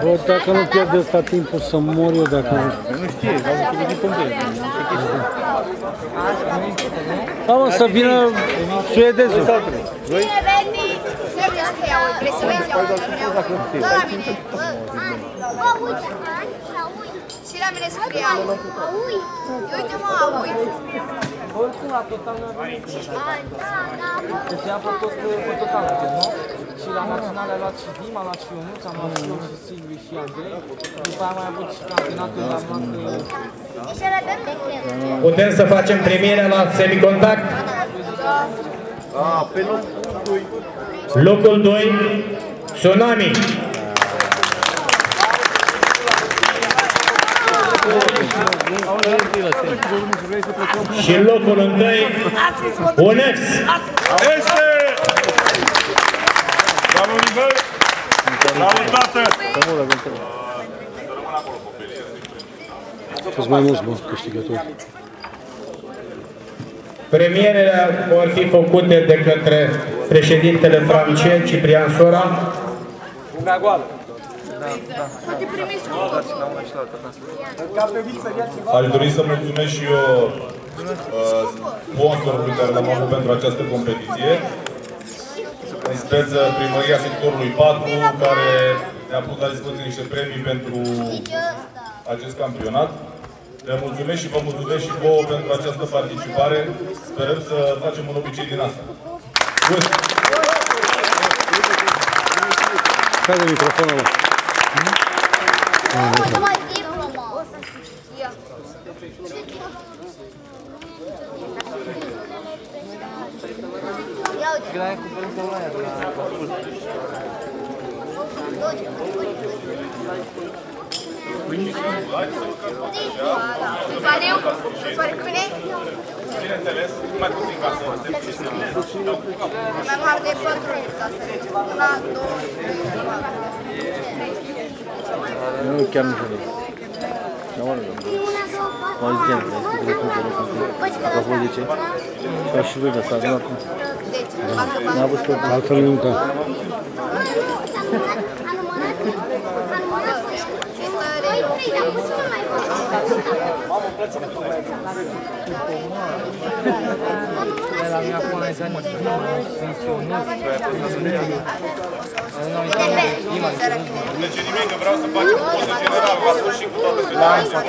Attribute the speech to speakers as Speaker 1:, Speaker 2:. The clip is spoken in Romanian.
Speaker 1: Bă, dacă nu pierde ăsta timpul să mor eu, dacă nu...
Speaker 2: Nu știe, v-am pregătit complet.
Speaker 1: Da, mă, să vină suedezul.
Speaker 3: Bine venit! Vrei să vezi? Da, la mine. Și la mine scrie Aui. Uite-mă, Aui.
Speaker 4: Oricum la total nu avem nici. Deci i-am făcut pe total, nu? Și la naționale a luat și Dima, a luat și Ionuț, am luat și eu și Silviu și Andrei. După aia mai avut și campionatul, am luat...
Speaker 5: Putem să facem premierea la semicontact?
Speaker 2: Pe
Speaker 5: Locul 2, Tsunami. Și locul 1, Unex.
Speaker 6: Este! Bravo, Nivel! Bravo, tată!
Speaker 1: Sunt mai mulți, mă, câștigători.
Speaker 5: Premierele vor fi făcute de către președintele francez, Ciprian Sora.
Speaker 4: Lumea goală.
Speaker 6: Aș dori să mulțumesc și eu sponsorului care l-am avut pentru această competiție. În speță primăria sectorului 4, care ne-a pus la dispoziție niște premii pentru acest campionat. Le mulțumesc și vă mulțumesc și vouă pentru această participare. Sperăm să facem un obicei din asta.
Speaker 1: Care e microfonul ăla?
Speaker 4: Graia cu părintele ăla de la Capul.
Speaker 3: Valeu! Soare cu mine?
Speaker 6: Bineînțeles, mai puțin ca să
Speaker 3: Mai mare de 4 ca să mergem. 1, 2, 3.
Speaker 1: Nu, chiar nu știu. Mă ziceam, a fost de ce? Ca și lui de s-a adunat acum. N-a avut scurt, altfel nu da.
Speaker 4: La mine acum ai zis,
Speaker 6: nu zice nimic, că vreau să facem o poză generală la sfârșit cu toată federația.